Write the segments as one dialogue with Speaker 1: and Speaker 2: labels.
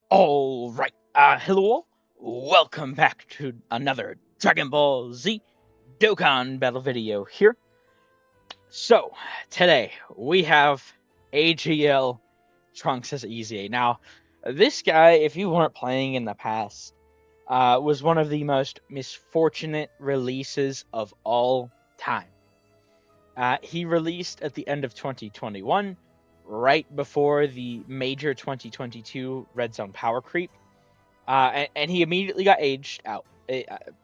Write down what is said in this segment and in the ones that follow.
Speaker 1: Alright, hello all. Welcome back to another Dragon Ball Z Dokkan battle video here. So, today we have AGL Trunks as EZA. Now, this guy, if you weren't playing in the past, was one of the most misfortunate releases of all time. He released at the end of 2021, right before the major 2022 Red Zone power creep. And he immediately got aged out.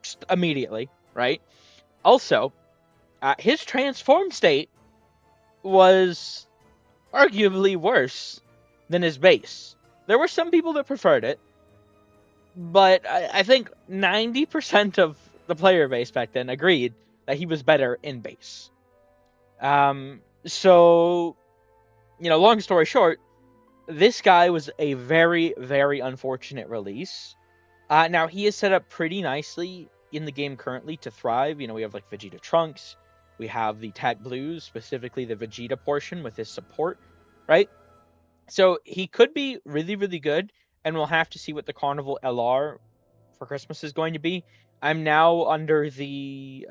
Speaker 1: Just immediately, right? Also, his transform state was arguably worse than his base. There were some people that preferred it, but I think 90% of the player base back then agreed that he was better in base. So, long story short, this guy was a very, very unfortunate release. Now, he is set up pretty nicely in the game currently to thrive. We have like Vegeta Trunks. We have the Tag Blues, specifically the Vegeta portion with his support, right? So he could be really, really good, and we'll have to see what the Carnival LR for Christmas is going to be. I'm now under the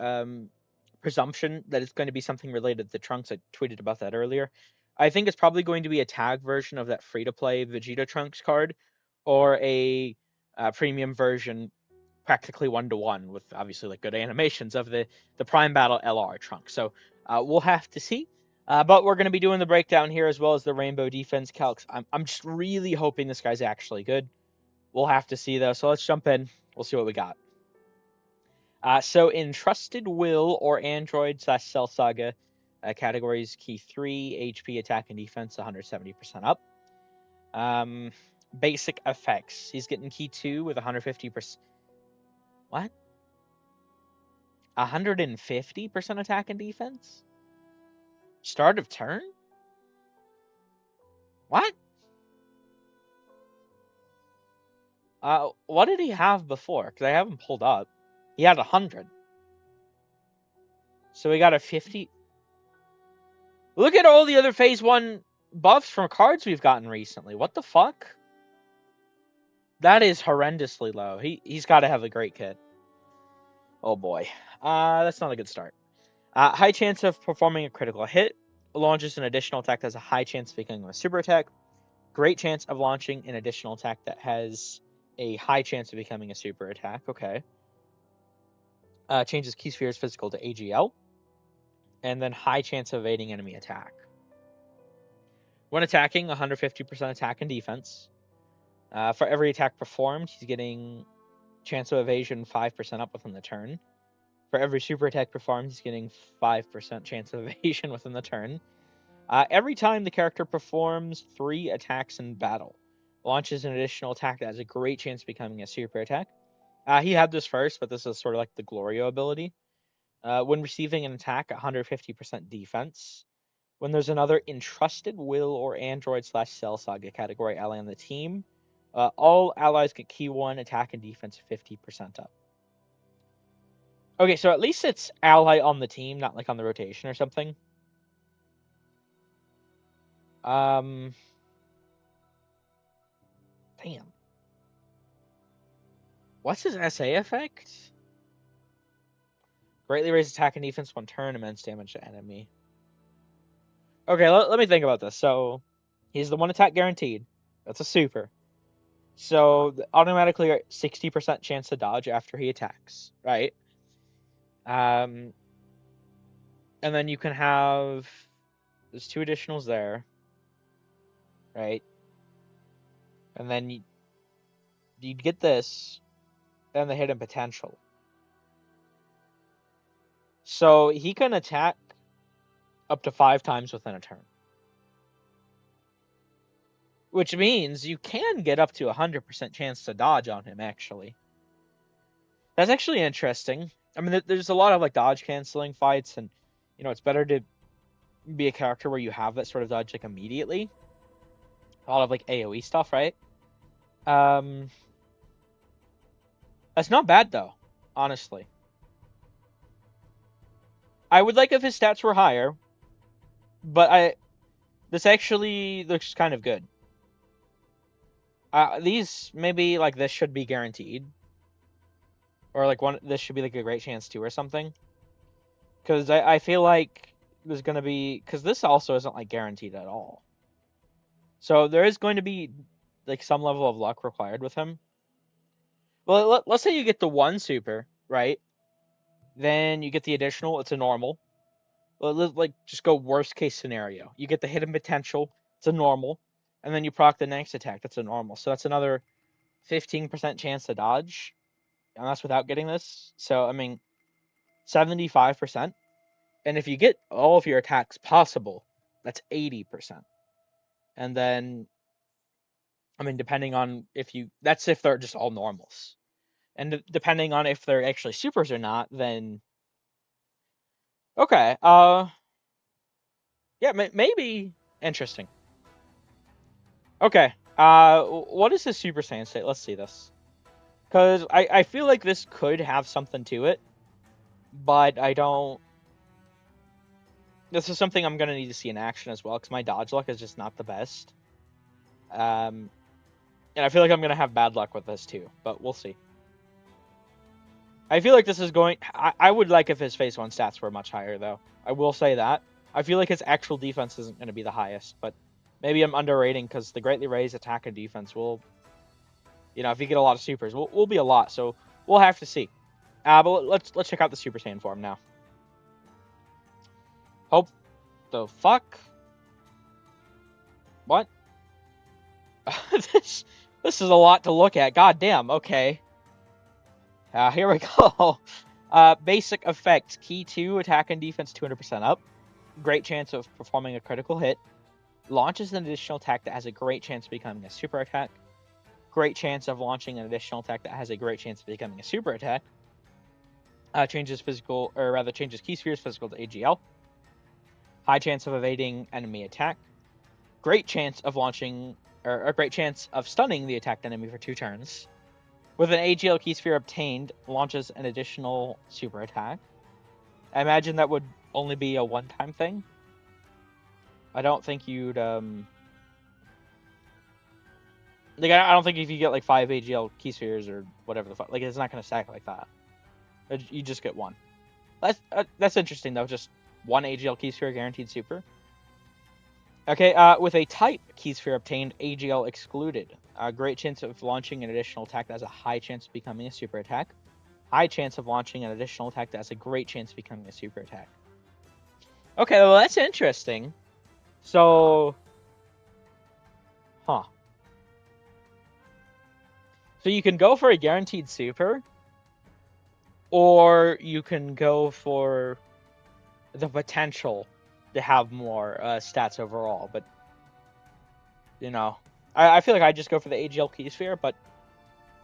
Speaker 1: presumption that it's going to be something related to Trunks. I tweeted about that earlier. I think it's probably going to be a tag version of that free-to-play Vegeta Trunks card, or a premium version, practically 1-to-1, with obviously like good animations of the Prime Battle LR Trunks. So we'll have to see. But we're going to be doing the breakdown here as well as the Rainbow Defense Calcs. I'm just really hoping this guy's actually good. We'll have to see though. So let's jump in. We'll see what we got. So Entrusted Will or Android / Cell Saga categories: Key 3, HP, Attack, and Defense 170% up. Basic effects. He's getting Key 2 with 150%. What? 150% attack and defense? Start of turn? What? What did he have before? Because I haven't pulled up. He had 100. So he got a 50. Look at all the other Phase 1 buffs from cards we've gotten recently. What the fuck? That is horrendously low. He's got to have a great kit. Oh boy. That's not a good start. High chance of performing a critical hit. Launches an additional attack that has a high chance of becoming a super attack. Great chance of launching an additional attack that has a high chance of becoming a super attack. Okay. Changes Key Sphere's physical to AGL. And then high chance of evading enemy attack. When attacking, 150% attack and defense. For every attack performed, he's getting chance of evasion 5% up within the turn. For every super attack performed, he's getting 5% chance of evasion within the turn. Every time the character performs 3 attacks in battle, launches an additional attack that has a great chance of becoming a super attack. He had this first, but this is sort of like the Glorio ability. When receiving an attack, 150% defense. When there's another Entrusted Will or Android / Cell Saga category ally on the team, all allies get Key 1 attack and defense 50% up. Okay, so at least it's ally on the team, not like on the rotation or something. Damn. What's his SA effect? Greatly raise attack and defense 1 turn, immense damage to enemy. Okay, let me think about this. So, he's the 1 attack guaranteed. That's a super. So, automatically 60% chance to dodge after he attacks, right? And then you can have... There's 2 additionals there. Right? And then you'd get this, and the hidden potential. So, he can attack up to 5 times within a turn. Which means you can get up to 100% chance to dodge on him, actually. That's actually interesting. I mean, there's a lot of like dodge canceling fights, and it's better to be a character where you have that sort of dodge like immediately. A lot of like AoE stuff, right? That's not bad though, honestly. I would like if his stats were higher, but this actually looks kind of good. These maybe like this should be guaranteed, or like this should be like a great chance too or something. Because I feel like there's gonna be, because this also isn't like guaranteed at all. So there is going to be like some level of luck required with him. Well, let's say you get the one super, right? Then you get the additional. It's a normal. Well, like just go worst case scenario. You get the hidden potential. It's a normal, and then you proc the next attack. That's a normal. So that's another 15% chance to dodge, and that's without getting this. So I mean, 75%. And if you get all of your attacks possible, that's 80%. And then, I mean, depending on that's if they're just all normals. And depending on if they're actually supers or not, then okay, yeah, maybe interesting. Okay, what is the Super Saiyan state? Let's see this, because I feel like this could have something to it, but I don't. This is something I'm gonna need to see in action as well, because my dodge luck is just not the best. And I feel like I'm gonna have bad luck with this too, but we'll see. I feel like this is going. I would like if his phase 1 stats were much higher, though. I will say that. I feel like his actual defense isn't going to be the highest, but maybe I'm underrating, because the greatly raised attack and defense will, if you get a lot of supers, will be a lot. So we'll have to see. But let's check out the Super Saiyan form now. Hope the fuck. What? this is a lot to look at. God damn. Okay. Here we go. Basic effects. Key 2, attack and defense 200% up. Great chance of performing a critical hit. Launches an additional attack that has a great chance of becoming a super attack. Great chance of launching an additional attack that has a great chance of becoming a super attack. Changes key spheres physical to AGL. High chance of evading enemy attack. Great chance of launching, or a great chance of stunning the attacked enemy for 2 turns. With an AGL key sphere obtained, launches an additional super attack. I imagine that would only be a one-time thing. I don't think you'd like, I don't think if you get like 5 AGL key spheres or whatever the fuck, like, it's not gonna stack like that. You just get one. That's interesting though. Just one AGL key sphere guaranteed super. Okay, with a type key sphere obtained, AGL excluded. Great chance of launching an additional attack that has a high chance of becoming a super attack. High chance of launching an additional attack that has a great chance of becoming a super attack. Okay, well, that's interesting. So, So you can go for a guaranteed super, or you can go for the potential to have more stats overall. But, I feel like I just go for the AGL key sphere, but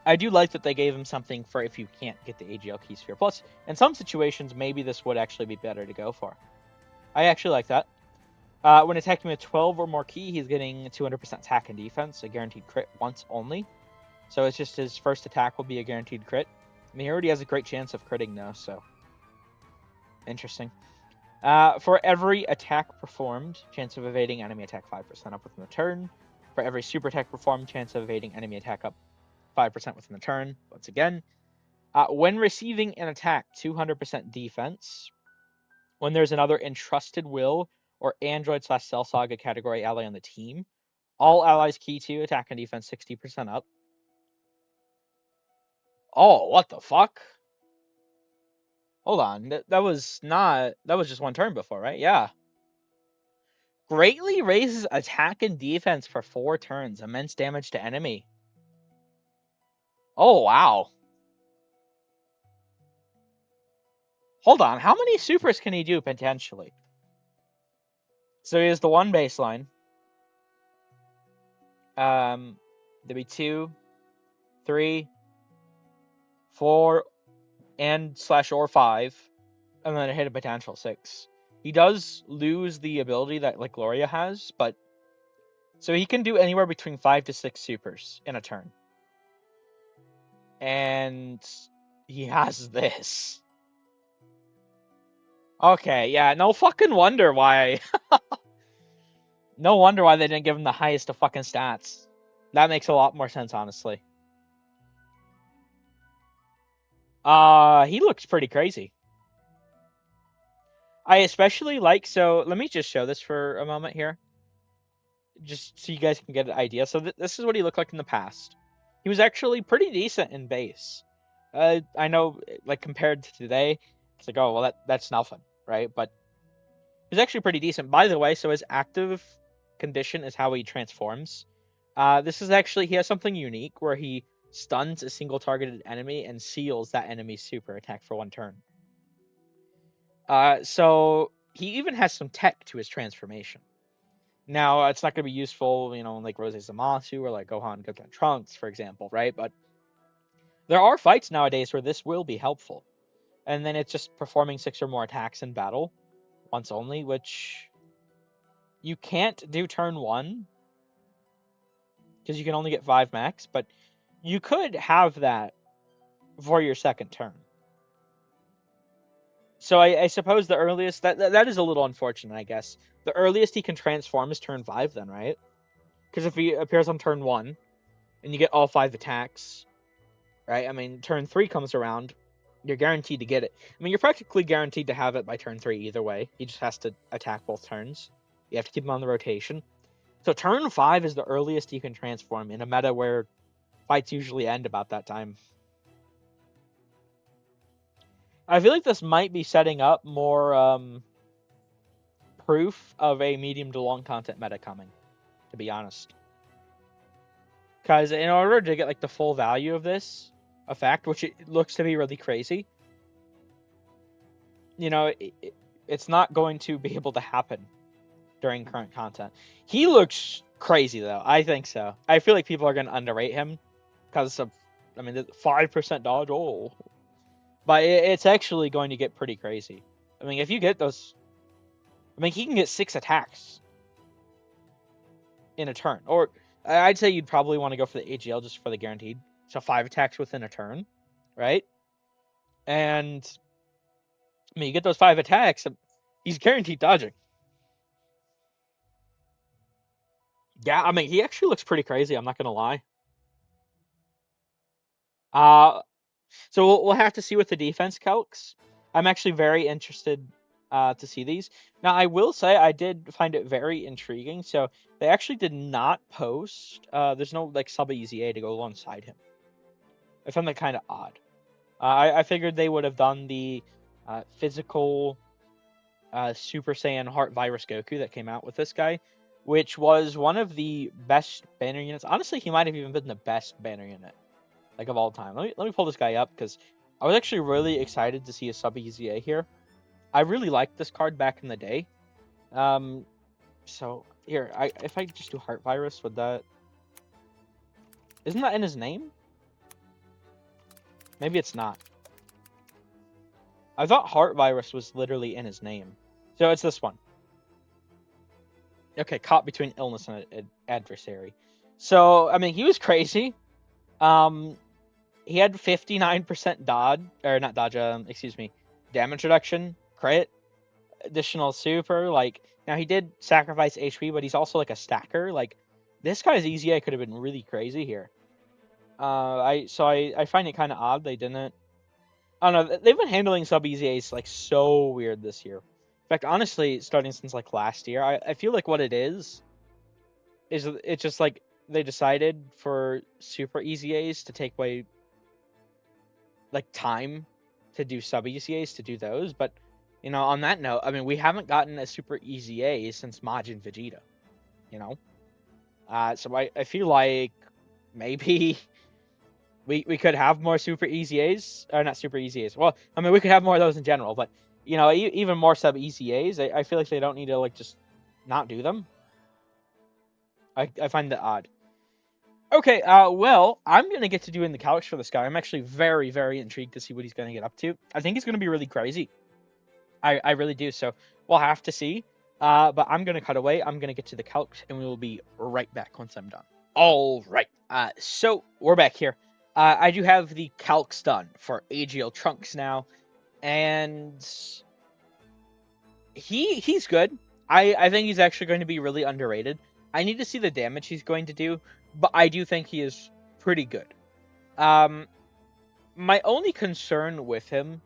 Speaker 1: I do like that they gave him something for if you can't get the AGL key sphere. Plus, in some situations, maybe this would actually be better to go for. I actually like that. When attacking with 12 or more key, he's getting 200% attack and defense, a guaranteed crit once only. So it's just his first attack will be a guaranteed crit. I mean, he already has a great chance of critting now, so interesting. For every attack performed, chance of evading enemy attack 5% up within the turn. For every super attack performed, chance of evading enemy attack up 5% within the turn. Once again, when receiving an attack, 200% defense. When there's another Entrusted Will or Android/Cell Saga category ally on the team, all allies key 2 attack and defense 60% up. Oh, what the fuck? Hold on, that was just one turn before, right? Yeah. Greatly raises attack and defense for 4 turns. Immense damage to enemy. Oh, wow. Hold on, how many supers can he do potentially? So he has the 1 baseline. There'd be 2, 3, 4, and/or 5, and then a hit a potential 6. He does lose the ability that like Gloria has, but so he can do anywhere between 5 to 6 supers in a turn. And he has this. Okay, yeah, no fucking wonder why. No wonder why they didn't give him the highest of fucking stats. That makes a lot more sense, honestly. He looks pretty crazy. I especially like, so let me just show this for a moment here, just so you guys can get an idea. So this is what he looked like in the past. He was actually pretty decent in base. I know, like, compared to today, it's like, oh, well, that's nothing, right? But he was actually pretty decent. By the way, so his active condition is how he transforms. This is actually, he has something unique where he stuns a single targeted enemy and seals that enemy's super attack for 1 turn. So he even has some tech to his transformation. Now, it's not going to be useful, in like Rose's OMATSU or like Gohan Dokkan Trunks, for example, right? But there are fights nowadays where this will be helpful. And then it's just performing 6 or more attacks in battle, once only, which you can't do turn 1, because you can only get 5 max, but you could have that for your 2nd turn. So I suppose the earliest, that is a little unfortunate, I guess. The earliest he can transform is turn 5 then, right? Because if he appears on turn 1, and you get all 5 attacks, right? I mean, turn 3 comes around, you're guaranteed to get it. I mean, you're practically guaranteed to have it by turn 3 either way. He just has to attack both turns. You have to keep him on the rotation. So turn 5 is the earliest you can transform in a meta where fights usually end about that time. I feel like this might be setting up more proof of a medium to long content meta coming, to be honest. Because in order to get like the full value of this effect, which it looks to be really crazy, it's not going to be able to happen during current content. He looks crazy though. I think so. I feel like people are going to underrate him because of, the 5% dodge. Oh, but it's actually going to get pretty crazy. I mean, if you get those, he can get 6 attacks in a turn, or I'd say you'd probably want to go for the AGL just for the guaranteed. So 5 attacks within a turn, right? And you get those 5 attacks, he's guaranteed dodging. Yeah, he actually looks pretty crazy. I'm not gonna lie. So we'll have to see with the defense calcs. I'm actually very interested to see these. Now, I will say I did find it very intriguing. So they actually did not post. There's no like SubEZA to go alongside him. I found that kind of odd. I figured they would have done the physical Super Saiyan Heart Virus Goku that came out with this guy, which was one of the best banner units. Honestly, he might have even been the best banner unit, like, of all time. Let me pull this guy up, because I was actually really excited to see a SubEZA here. I really liked this card back in the day. So here, if I just do Heart Virus, would that... Isn't that in his name? Maybe it's not. I thought Heart Virus was literally in his name. So it's this one. Okay, caught between illness and an adversary. So, he was crazy. He had 59% dodge, or not dodge, excuse me, damage reduction, crit, additional super. Like, now he did sacrifice HP, but he's also like a stacker. Like, this guy's EZA could have been really crazy here. I find it kind of odd they didn't. I don't know. They've been handling SubEZAs like so weird this year. In fact, honestly, starting since like last year, I feel like what it is it's just like they decided for super EZAs to take away like time to do SubEZAs to do those. But on that note, we haven't gotten a super EZA since Majin Vegeta. So I feel like maybe we could have more super EZAs, or not super EZAs. Well, we could have more of those in general, but even more SubEZAs. I feel like they don't need to like just not do them. I find that odd. Okay, well, I'm going to get to doing the Calcs for this guy. I'm actually very, very intrigued to see what he's going to get up to. I think he's going to be really crazy. I really do, so we'll have to see. But I'm going to cut away. I'm going to get to the Calcs, and we will be right back once I'm done. All right, so we're back here. I do have the Calcs done for AGL Trunks now, and he's good. I think he's actually going to be really underrated. I need to see the damage he's going to do. but I do think he is pretty good. My only concern with him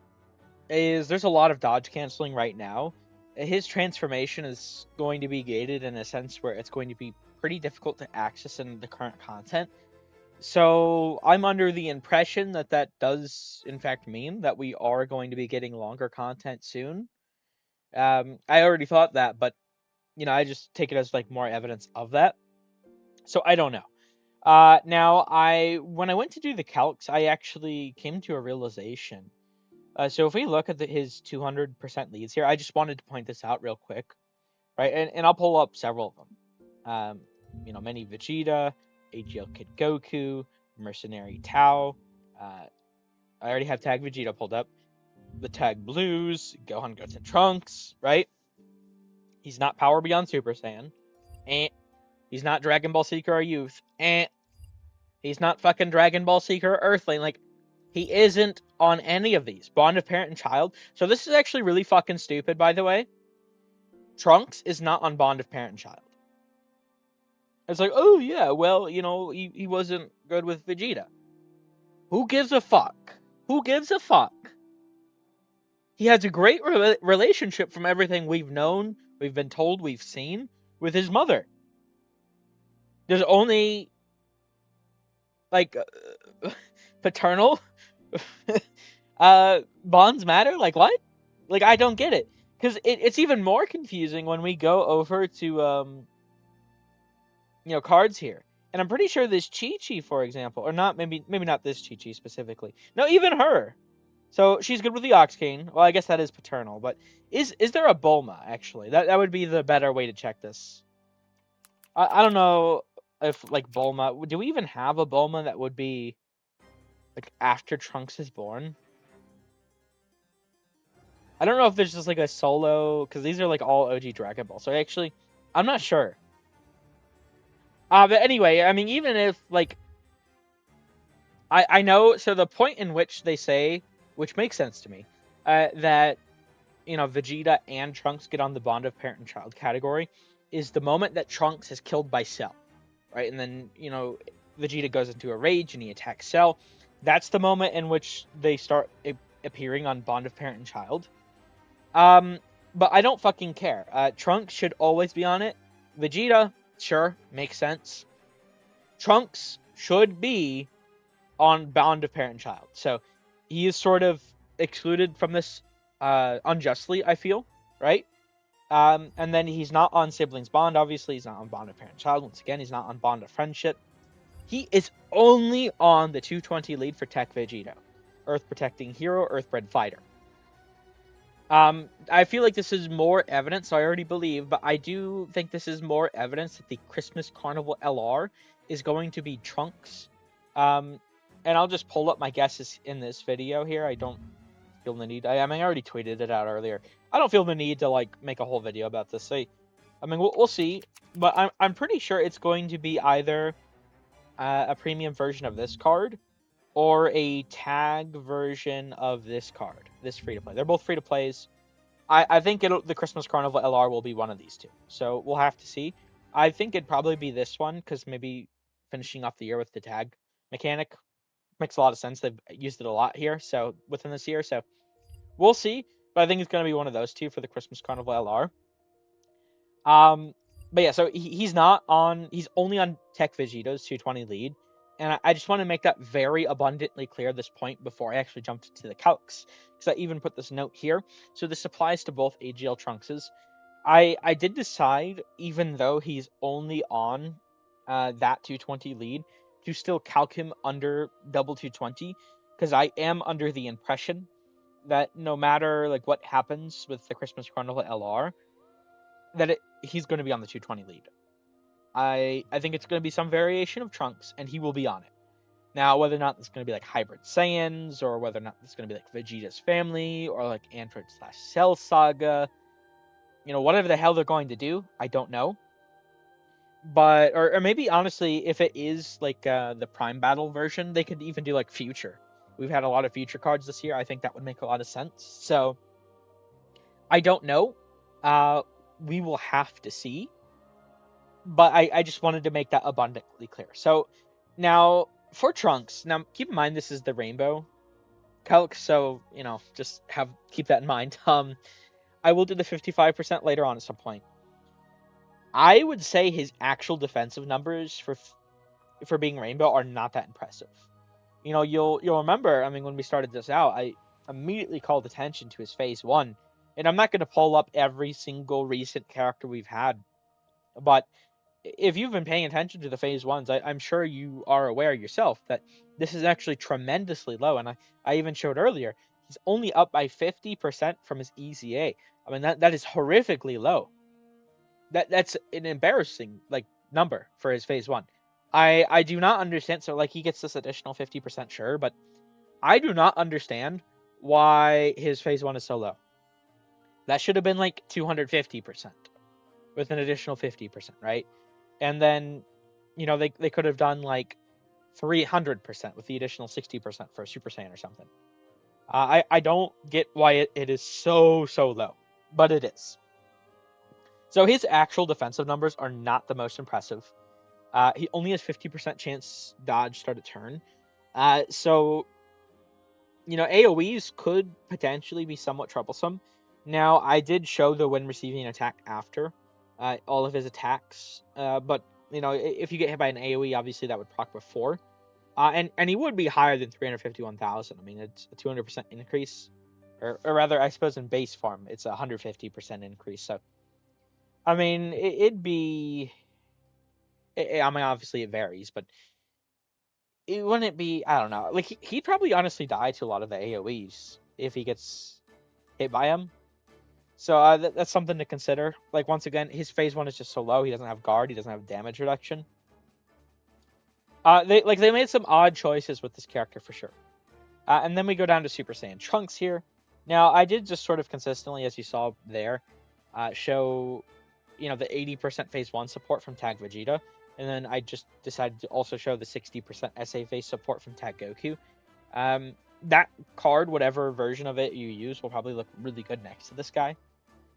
Speaker 1: is there's a lot of dodge canceling right now. His transformation is going to be gated in a sense where it's going to be pretty difficult to access in the current content. So I'm under the impression that that does in fact mean that we are going to be getting longer content soon. I already thought that, but I just take it as like more evidence of that. So I don't know. Now when I went to do the calcs, I actually came to a realization. So if we look at his 200% leads here, I just wanted to point this out real quick, right? And I'll pull up several of them. Mini Vegeta, AGL Kid Goku, Mercenary Tao. I already have Tag Vegeta pulled up. The Tag Blues, Gohan Guts and Trunks, right? He's not Power Beyond Super Saiyan. Eh. He's not Dragon Ball Seeker or Youth. Eh. He's not fucking Dragon Ball Seeker or Earthling. Like, he isn't on any of these. Bond of Parent and Child. So this is actually really fucking stupid, by the way. Trunks is not on Bond of Parent and Child. It's like, oh yeah, well, he wasn't good with Vegeta. Who gives a fuck? Who gives a fuck? He has a great relationship from everything we've known, we've been told, we've seen with his mother. There's only like paternal bonds matter. Like what? Like I don't get it, because it's even more confusing when we go over to cards here. And I'm pretty sure this Chi-Chi, for example, or not, maybe not this Chi-Chi specifically. No, even her. So she's good with the Ox King. Well, I guess that is paternal, but is there a Bulma actually? That would be the better way to check this. I don't know if like Bulma. Do we even have a Bulma that would be like after Trunks is born? I don't know if there's just like a solo, because these are like all OG Dragon Ball. So actually, I'm not sure. But anyway, I mean, even if like I know, so the point in which they say, which makes sense to me, that Vegeta and Trunks get on the bond of parent and child category, is the moment that Trunks is killed by Cell, right? And then Vegeta goes into a rage and he attacks Cell. That's the moment in which they start appearing on bond of parent and child. But I don't fucking care. Trunks should always be on it. Vegeta, sure, makes sense. Trunks should be on bond of parent and child. So he is sort of excluded from this unjustly, I feel, right? And then he's not on siblings bond. Obviously, he's not on bond of parent and child. Once again, he's not on bond of friendship. He is only on the 220 lead for Tech Vegito, Earth protecting hero, Earthbred fighter. I feel like this is more evidence, so I already believe, but I do think this is more evidence that the Christmas Carnival LR is going to be Trunks. And I'll just pull up my guesses in this video here. I don't feel the need. I already tweeted it out earlier. I don't feel the need to like make a whole video about this. So, I mean, we'll see, but I'm pretty sure it's going to be either a premium version of this card or a tag version of this card, this free-to-play. They're both free-to-plays. I think the Christmas Carnival LR will be one of these two. So we'll have to see. I think it'd probably be this one, because maybe finishing off the year with the tag mechanic makes a lot of sense. They've used it a lot here, so within this year. So we'll see. But I think it's going to be one of those two for the Christmas Carnival LR. But yeah, so he's not on. He's only on Tech Vegito's 220 lead. And I just want to make that very abundantly clear at this point before I actually jumped into the calcs, because I even put this note here. So this applies to both AGL Trunkses. I did decide, even though he's only on that 220 lead, to still calc him under double 220, because I am under the impression that no matter like what happens with the Christmas Carnival LR, that he's going to be on the 220 lead. I think it's going to be some variation of Trunks, and he will be on it. Now, whether or not it's going to be like Hybrid Saiyans, or whether or not it's going to be like Vegeta's family, or like Android/Cell Saga, whatever the hell they're going to do, I don't know. But, or maybe honestly, if it is like the Prime Battle version, they could even do like Future. We've had a lot of Future cards this year. I think that would make a lot of sense. So, I don't know. We will have to see. but I just wanted to make that abundantly clear. So now for Trunks, now keep in mind this is the Rainbow Calcs, so just keep that in mind. I will do the 55% later on at some point. I would say his actual defensive numbers for being Rainbow are not that impressive. You'll remember, I mean, when we started this out, I immediately called attention to his phase 1. And I'm not going to pull up every single recent character we've had, but if you've been paying attention to the phase 1s, I'm sure you are aware yourself that this is actually tremendously low. And I even showed earlier, he's only up by 50% from his EZA. I mean, that is horrifically low. That's an embarrassing number for his phase 1. I do not understand. So he gets this additional 50%, sure, but I do not understand why his phase 1 is so low. That should have been 250% with an additional 50%, right? And then they could have done 300% with the additional 60% for a Super Saiyan or something. I don't get why it is so low, but it is. So his actual defensive numbers are not the most impressive. He only has 50% chance dodge start a turn. So AoEs could potentially be somewhat troublesome. Now, I did show the when receiving an attack after all of his attacks, but if you get hit by an AoE, obviously that would proc before, and he would be higher than 351,000. I mean, it's a 200% increase, or rather, I suppose in base form, it's a 150% increase. So, I mean, it'd be. I mean, obviously it varies, but wouldn't it be? I don't know. He'd probably honestly die to a lot of the AoEs if he gets hit by him. So that's something to consider. Once again, his phase 1 is just so low. He doesn't have guard. He doesn't have damage reduction. They made some odd choices with this character for sure. And then we go down to Super Saiyan Trunks here. Now I did just sort of consistently, as you saw there, show the 80% phase 1 support from Tag Vegeta, and then I just decided to also show the 60% SA phase support from Tag Goku. That card, whatever version of it you use, will probably look really good next to this guy.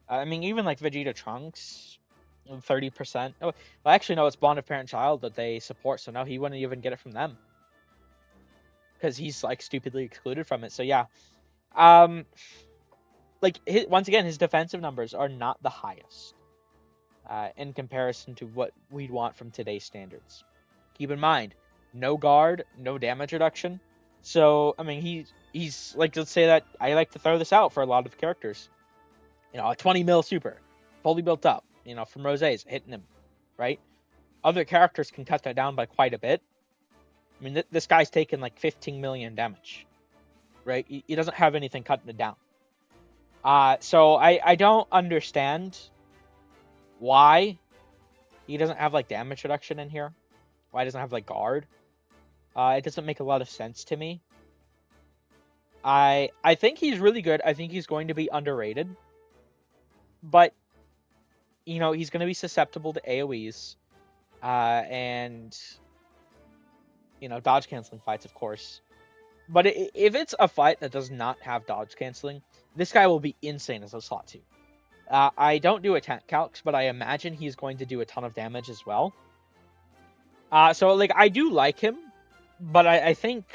Speaker 1: I mean, even Vegeta Trunks, 30%. Oh, well, actually, no, it's Bond of Parent Child that they support, so no, he wouldn't even get it from them because he's stupidly excluded from it. So yeah, once again, his defensive numbers are not the highest in comparison to what we'd want from today's standards. Keep in mind, no guard, no damage reduction. So I mean, he's let's say that I like to throw this out for a lot of characters. A 20 mil super, fully built up, from Rose's hitting him, right? Other characters can cut that down by quite a bit. I mean, this guy's taking 15 million damage, right? He doesn't have anything cutting it down. So I don't understand why he doesn't have damage reduction in here. Why he doesn't have guard? It doesn't make a lot of sense to me. I think he's really good. I think he's going to be underrated. But he's going to be susceptible to AoEs, and dodge canceling fights, of course. But if it's a fight that does not have dodge canceling, this guy will be insane as a slot 2. I don't do attack calcs, but I imagine he's going to do a ton of damage as well. So I do like him, but I think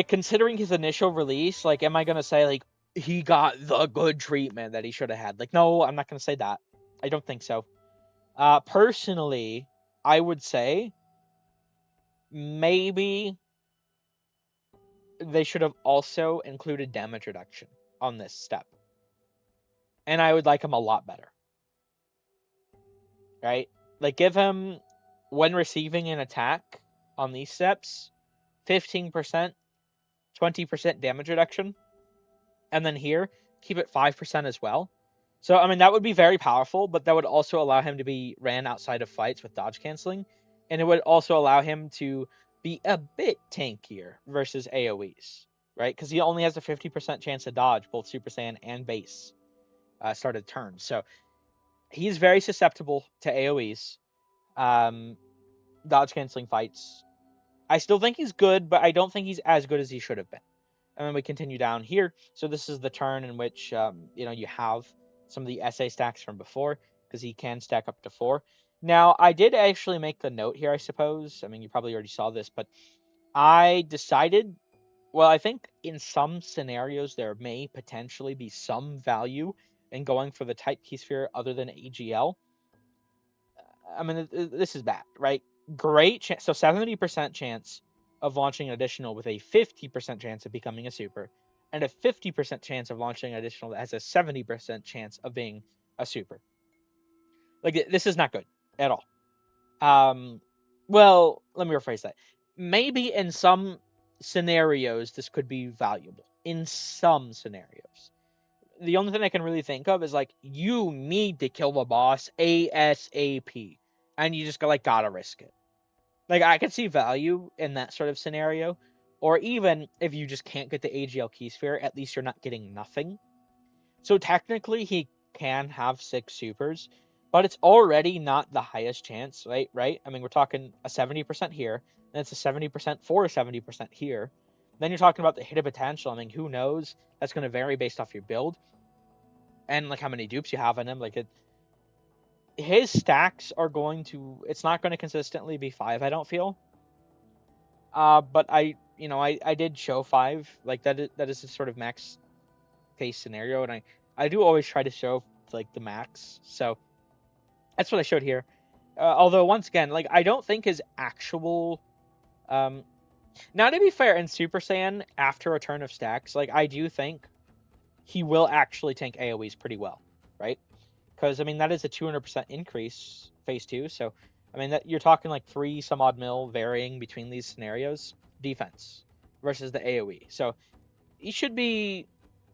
Speaker 1: considering his initial release, am I gonna say he got the good treatment that he should have had? No, I'm not gonna say that. I don't think so. Personally, I would say maybe they should have also included damage reduction on this step. And I would like him a lot better. Right? Give him, when receiving an attack on these steps, 15%, 20% damage reduction. And then here, keep it 5% as well. So, I mean, that would be very powerful, but that would also allow him to be ran outside of fights with dodge canceling. And it would also allow him to be a bit tankier versus AoEs, right? Because he only has a 50% chance to dodge both Super Saiyan and base started turns. So he's very susceptible to AoEs, dodge canceling fights. I still think he's good, but I don't think he's as good as he should have been. And then we continue down here. So this is the turn in which you have some of the SA stacks from before. because he can stack up to 4. Now, I did actually make the note here, I suppose. I mean, you probably already saw this, but I decided, well, I think in some scenarios there may potentially be some value in going for the type key sphere other than AGL. I mean, this is bad, right? Great chance. So 70% chance of launching an additional with a 50% chance of becoming a super, and a 50% chance of launching an additional that has a 70% chance of being a super. Like, this is not good at all. Well, let me rephrase that. Maybe in some scenarios this could be valuable. In some scenarios. The only thing I can really think of is like you need to kill the boss ASAP. And you just gotta risk it. Like I could see value in that sort of scenario. Or even if you just can't get the AGL key sphere, at least you're not getting nothing. So technically he can have 6 supers, but it's already not the highest chance, right? I mean, we're talking a 70% here, and it's a 70% for a 70% here. Then you're talking about the hit potential. I mean, who knows? That's going to vary based off your build and like how many dupes you have in him. Like his stacks are going to. It's not going to consistently be 5. I don't feel. But I did show 5. Like that is a sort of max case scenario, and I do always try to show like the max. So that's what I showed here. Although once again, like I don't think his actual now to be fair, in Super Saiyan after a turn of stacks, like I do think he will actually tank AoEs pretty well, right? Because I mean that is a 200% increase phase 2, so I mean that you're talking like 3 some odd mil varying between these scenarios defense versus the AoE. So he should be.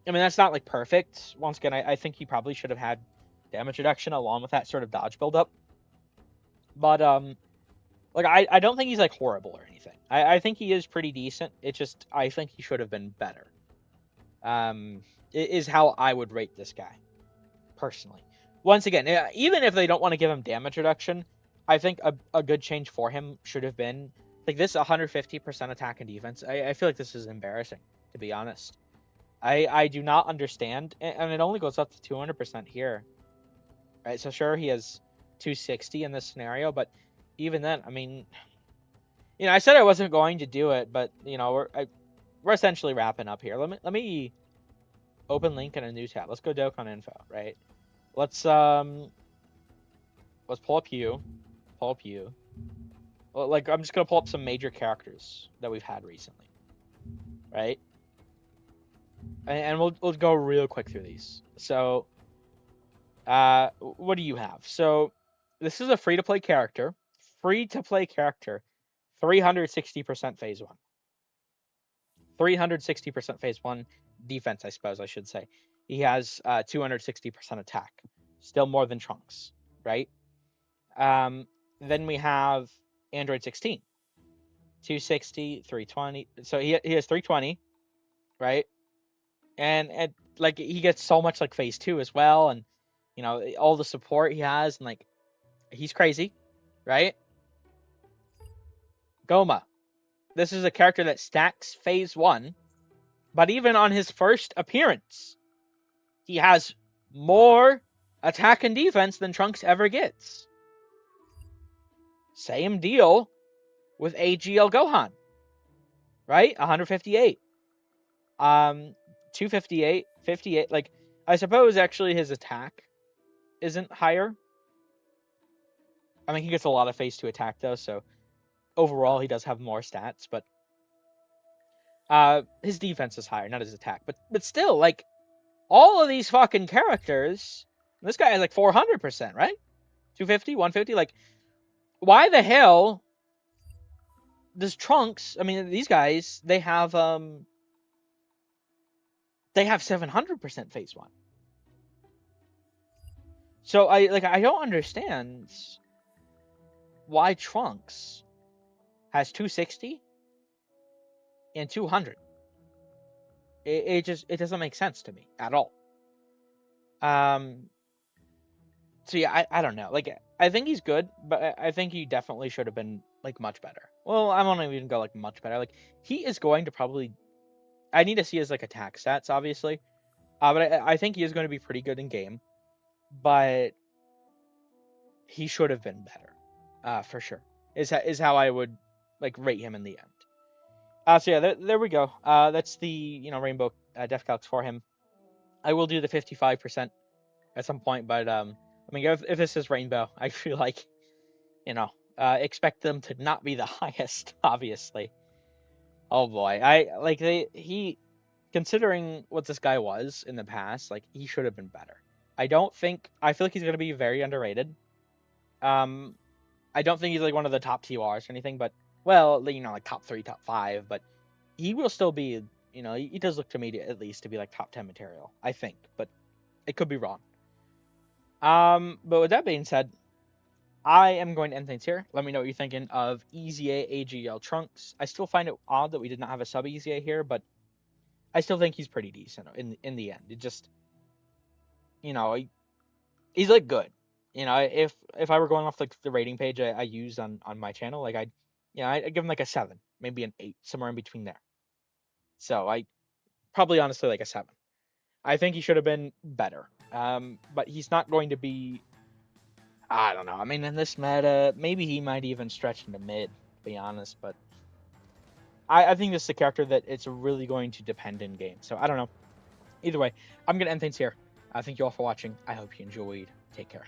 Speaker 1: I mean that's not like perfect. Once again, I think he probably should have had damage reduction along with that sort of dodge buildup. But like I don't think he's like horrible or anything. I think he is pretty decent. It just I think he should have been better. Is how I would rate this guy personally. Once again, even if they don't want to give him damage reduction, I think a good change for him should have been like this 150% attack and defense. I feel like this is embarrassing, to be honest. I do not understand, and it only goes up to 200% here, right? So sure, he has 260 in this scenario, but even then, I mean, I said I wasn't going to do it, but we're essentially wrapping up here. Let me open link in a new tab. Let's go Dokkan info, right? Let's pull up you. Well, like I'm just gonna pull up some major characters that we've had recently, right? And we'll go real quick through these. So, what do you have? So, this is a free to play character. 360% phase 1. 360% phase 1 defense, I suppose I should say. He has 260% attack. Still more than Trunks, right? Then we have Android 16. 260, 320. So he has 320, right? And like he gets so much like phase 2 as well, and all the support he has, and like he's crazy, right? Goma. This is a character that stacks phase 1, but even on his first appearance, he has more attack and defense than Trunks ever gets. Same deal with AGL Gohan, right? 158. 258, 58. Like, I suppose actually his attack isn't higher. I mean, he gets a lot of phase 2 attack though, so overall he does have more stats, but his defense is higher, not his attack. But still, like, all of these fucking characters, this guy has like 400%, right? 250, 150, like, why the hell does Trunks, I mean, these guys, they have 700% phase 1. So I don't understand why Trunks has 260 and 200. It doesn't make sense to me at all. So yeah, I don't know. Like I think he's good, but I think he definitely should have been like much better. Well, I won't even go like much better. Like he is going to probably. I need to see his like attack stats, obviously. But I think he is going to be pretty good in game. But he should have been better, for sure. Is how I would like rate him in the end. So yeah, there we go. That's the Rainbow Def Calcs for him. I will do the 55% at some point, but I mean, if this is Rainbow, I feel like expect them to not be the highest, obviously. Oh boy, he considering what this guy was in the past, like he should have been better. I feel like he's gonna be very underrated. Um, I don't think he's like one of the top TURs or anything, but well, like top 3, top 5, but he will still be, he does look to me at least to be like top 10 material, I think, but it could be wrong. But with that being said, I am going to end things here. Let me know what you're thinking of EZA AGL Trunks. I still find it odd that we did not have a SubEZA here, but I still think he's pretty decent in the end. It just, you know, he's like good. If I were going off like the rating page I use on my channel, like I'd give him like a 7, maybe an 8, somewhere in between there. So I probably honestly like a 7. I think he should have been better. But he's not going to be. I don't know. I mean, in this meta, maybe he might even stretch into mid, to be honest. But I think this is a character that it's really going to depend in game. So I don't know. Either way, I'm gonna end things here. Thank you all for watching. I hope you enjoyed. Take care.